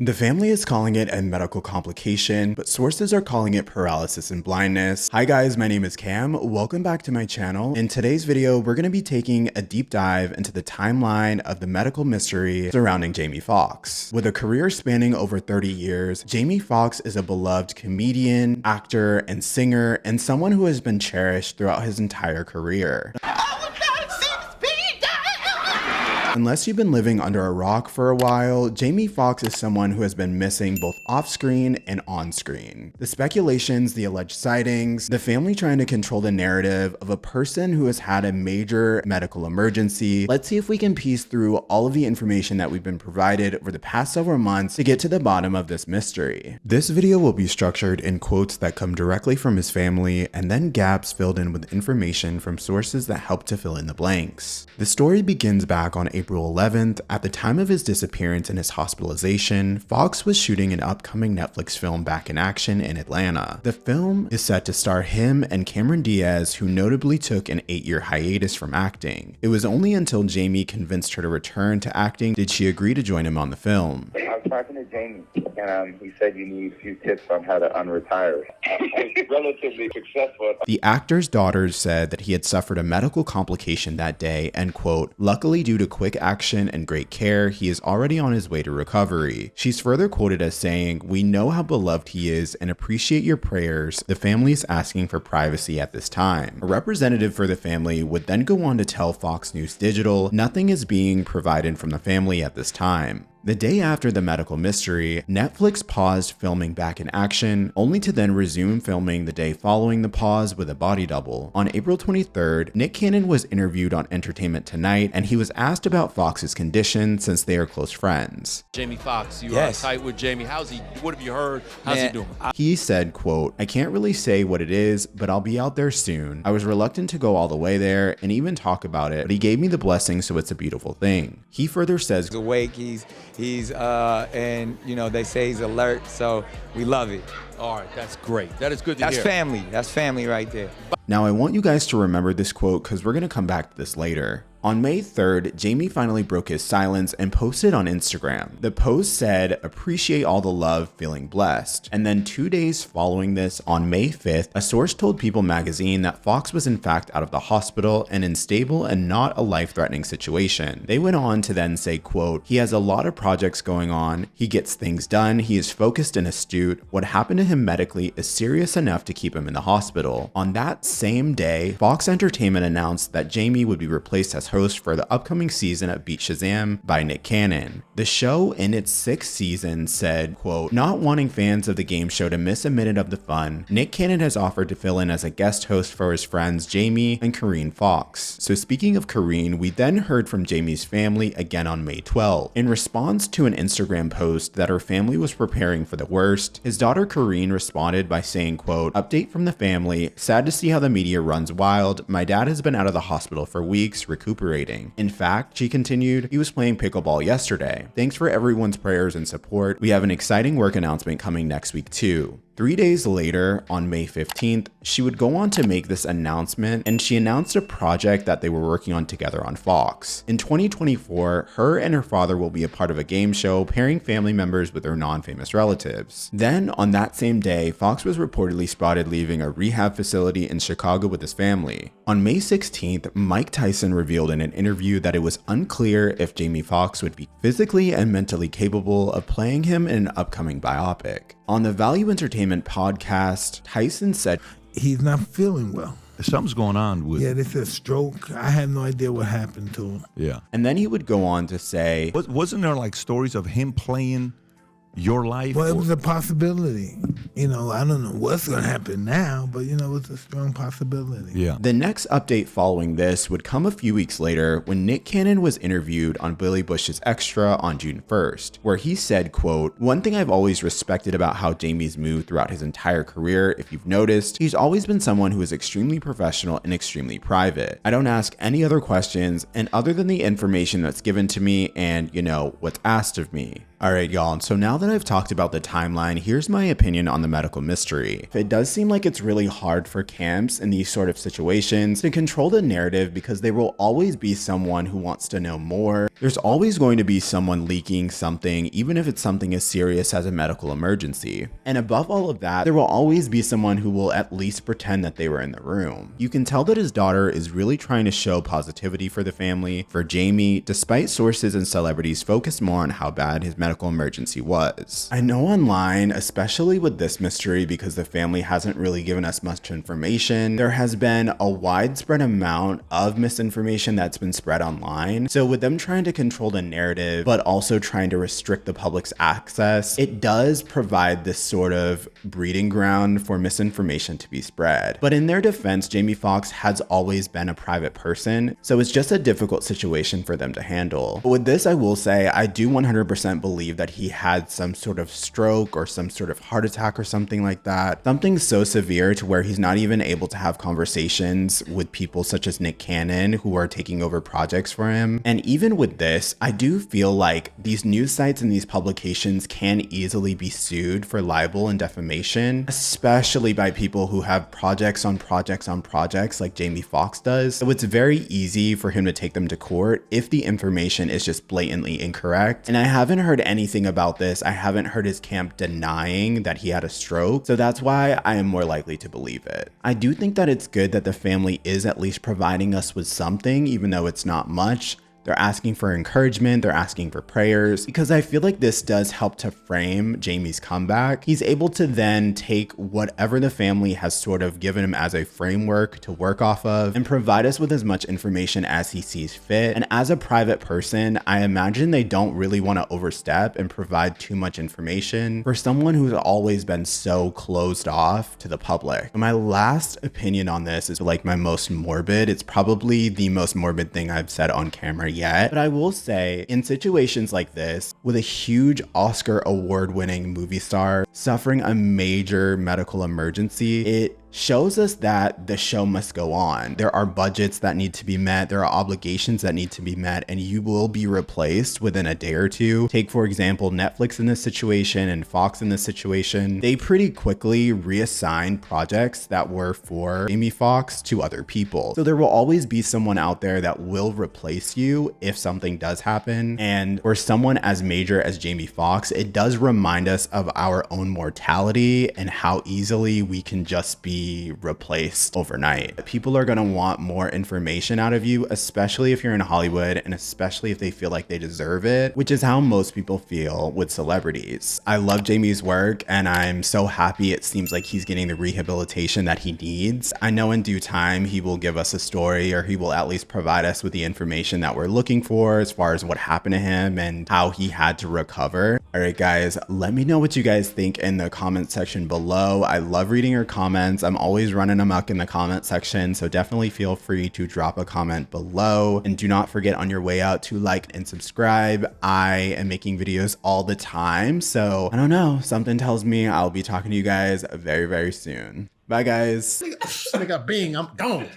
The family is calling it a medical complication, but sources are calling it paralysis and blindness. Hi guys, my name is Cam. Welcome back to my channel. In today's video, we're going to be taking a deep dive into the timeline of the medical mystery surrounding Jamie Foxx. With a career spanning over 30 years, Jamie Foxx is a beloved comedian, actor, and singer, and someone who has been cherished throughout his entire career. Unless you've been living under a rock for a while, Jamie Foxx is someone who has been missing both off-screen and on-screen. The speculations, the alleged sightings, the family trying to control the narrative of a person who has had a major medical emergency. Let's see if we can piece through all of the information that we've been provided over the past several months to get to the bottom of this mystery. This video will be structured in quotes that come directly from his family and then gaps filled in with information from sources that help to fill in the blanks. The story begins back on April 11th. At the time of his disappearance and his hospitalization, Foxx was shooting an upcoming Netflix film Back in Action in Atlanta. The film is set to star him and Cameron Diaz, who notably took an 8-year hiatus from acting. It was only until Jamie convinced her to return to acting did she agree to join him on the film. I was talking to Jamie, and he said you need a few tips on how to unretire. I was relatively successful. The actor's daughters said that he had suffered a medical complication that day and, quote, luckily due to quick action and great care, he is already on his way to recovery. She's further quoted as saying, we know how beloved he is and appreciate your prayers. The family is asking for privacy at this time. A representative for the family would then go on to tell Fox News Digital, nothing is being provided from the family at this time. The day after the medical mystery, Netflix paused filming Back in Action, only to then resume filming the day following the pause with a body double. On April 23rd, Nick Cannon was interviewed on Entertainment Tonight, and he was asked about Fox's condition since they are close friends. Jamie Foxx, you are tight with Jamie. How's he? What have you heard? How's he doing? He said, quote, I can't really say what it is, but I'll be out there soon. I was reluctant to go all the way there and even talk about it, but he gave me the blessing, so it's a beautiful thing. He further says, he's awake, he's and you know, they say he's alert, so we love it. All right, that's great. That is good to hear. That's family. That's family right there. Now I want you guys to remember this quote because we're going to come back to this later. On May 3rd, Jamie finally broke his silence and posted on Instagram. The post said, appreciate all the love, feeling blessed. And then 2 days following this, on May 5th, a source told People magazine that Foxx was in fact out of the hospital and in stable and not a life-threatening situation. They went on to then say, quote, he has a lot of projects going on, he gets things done, he is focused and astute. What happened to him medically is serious enough to keep him in the hospital. On that same day, Fox Entertainment announced that Jamie would be replaced as host for the upcoming season of Beat Shazam by Nick Cannon. The show in its 6th season said, quote, not wanting fans of the game show to miss a minute of the fun, Nick Cannon has offered to fill in as a guest host for his friends Jamie and Kareen Foxx. So speaking of Kareen, we then heard from Jamie's family again on May 12th. In response to an Instagram post that her family was preparing for the worst, his daughter Kareen responded by saying, quote, update from the family, sad to see how the media runs wild. My dad has been out of the hospital for weeks, recuperating. In fact, she continued, he was playing pickleball yesterday. Thanks for everyone's prayers and support. We have an exciting work announcement coming next week too. 3 days later, on May 15th, she would go on to make this announcement, and she announced a project that they were working on together on Fox. In 2024, her and her father will be a part of a game show pairing family members with their non-famous relatives. Then, on that same day, Foxx was reportedly spotted leaving a rehab facility in Chicago with his family. On May 16th, Mike Tyson revealed in an interview that it was unclear if Jamie Foxx would be physically and mentally capable of playing him in an upcoming biopic. On the Value Entertainment podcast, Tyson said, he's not feeling well. Something's going on with... Yeah, they said stroke. I have no idea what happened to him. Yeah. And then he would go on to say... Wasn't there like stories of him playing your life? Well, it was a possibility. You know, I don't know what's going to happen now, but, you know, it's a strong possibility. Yeah. The next update following this would come a few weeks later when Nick Cannon was interviewed on Billy Bush's Extra on June 1st, where he said, quote, one thing I've always respected about how Jamie's moved throughout his entire career, if you've noticed, he's always been someone who is extremely professional and extremely private. I don't ask any other questions, and other than the information that's given to me and, you know, what's asked of me. Alright y'all, so now that I've talked about the timeline, here's my opinion on the medical mystery. It does seem like it's really hard for camps in these sort of situations to control the narrative because there will always be someone who wants to know more. There's always going to be someone leaking something, even if it's something as serious as a medical emergency. And above all of that, there will always be someone who will at least pretend that they were in the room. You can tell that his daughter is really trying to show positivity for the family, for Jamie, despite sources and celebrities focus more on how bad his medical emergency was. I know online, especially with this mystery, because the family hasn't really given us much information, there has been a widespread amount of misinformation that's been spread online. So with them trying to control the narrative, but also trying to restrict the public's access, it does provide this sort of breeding ground for misinformation to be spread. But in their defense, Jamie Foxx has always been a private person, so it's just a difficult situation for them to handle. But with this, I will say, I do 100% believe that he had some sort of stroke or some sort of heart attack or something like that. Something so severe to where he's not even able to have conversations with people such as Nick Cannon who are taking over projects for him. And even with this, I do feel like these news sites and these publications can easily be sued for libel and defamation, especially by people who have projects on projects on projects like Jamie Foxx does. So it's very easy for him to take them to court if the information is just blatantly incorrect. And I haven't heard anything about this. I haven't heard his camp denying that he had a stroke, so that's why I am more likely to believe it. I do think that it's good that the family is at least providing us with something, even though it's not much. They're asking for encouragement, they're asking for prayers, because I feel like this does help to frame Jamie's comeback. He's able to then take whatever the family has sort of given him as a framework to work off of and provide us with as much information as he sees fit. And as a private person, I imagine they don't really want to overstep and provide too much information for someone who's always been so closed off to the public. My last opinion on this is like my most morbid. It's probably the most morbid thing I've said on camera yet, but I will say in situations like this, with a huge Oscar award-winning movie star suffering a major medical emergency, it shows us that the show must go on. There are budgets that need to be met, there are obligations that need to be met, and you will be replaced within a day or two. Take, for example, Netflix in this situation and Fox in this situation. They pretty quickly reassigned projects that were for Jamie Foxx to other people. So there will always be someone out there that will replace you if something does happen. And for someone as major as Jamie Foxx, it does remind us of our own mortality and how easily we can just be replaced overnight. People are going to want more information out of you, especially if you're in Hollywood and especially if they feel like they deserve it, which is how most people feel with celebrities. I love Jamie's work and I'm so happy it seems like he's getting the rehabilitation that he needs. I know in due time he will give us a story, or he will at least provide us with the information that we're looking for as far as what happened to him and how he had to recover. All right, guys, let me know what you guys think in the comment section below. I love reading your comments. I'm always running amok in the comment section, so definitely feel free to drop a comment below. And do not forget on your way out to like and subscribe. I am making videos all the time, so I don't know, something tells me I'll be talking to you guys very, very soon. Bye, guys. Nigga, bing, I'm gone.